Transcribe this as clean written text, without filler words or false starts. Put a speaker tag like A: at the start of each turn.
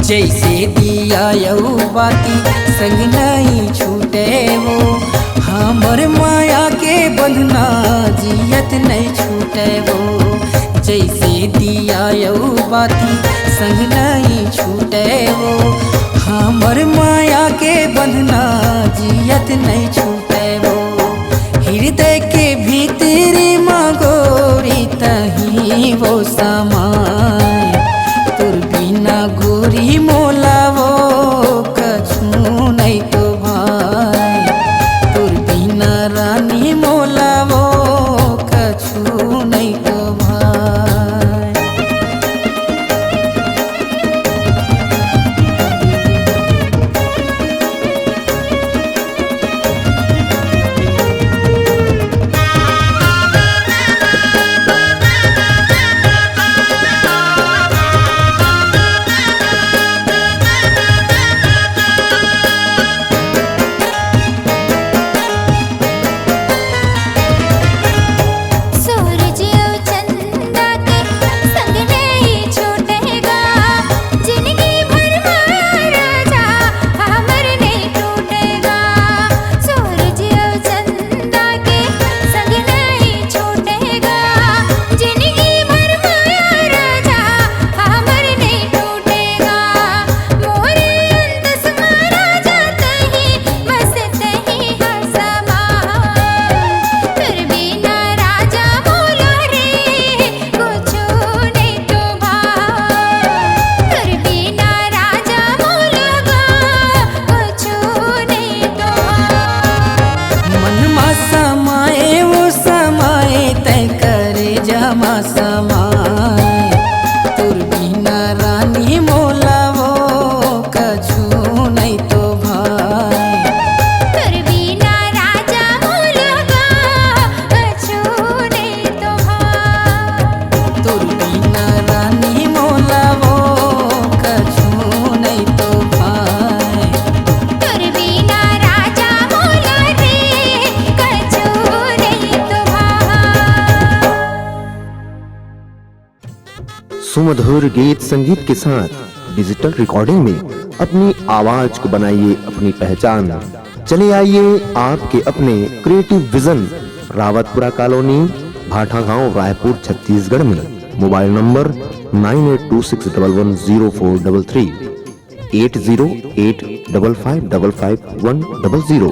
A: जैसे दिया यऊ बाती संग नहीं छूटे वो, हमर माया के बंधना जियत नहीं छूटे वो। जैसे दिया यऊ बाती संग नहीं छूटे वो, हमर माया के बंधना जियत नहीं छूटे वो। हृदय के भीतरी मागोरी तही वो समाय, तुर बिना गोरी मोला वो कछु नहीं तो भाई, तुर बिना रानी मोला वो कछु नहीं तो भाई। समाय, तुर बिना रानी मोला वो कछु नहीं तो भाई,
B: तुर बिना राजा मोला कछु नहीं तो भाई,
A: तुर बिना रानी मोला वो कछु नहीं तो भाई,
B: तुर बिना राजा मोला रे कछु नहीं तो भाई।
C: सुमधुर गीत संगीत के साथ डिजिटल रिकॉर्डिंग में अपनी आवाज को बनाइए अपनी पहचान। चले आइए आपके अपने क्रिएटिव विजन, रावतपुरा कॉलोनी, भाटा गांव, रायपुर, छत्तीसगढ़ में। Mobile number 9826110433, 8085555100।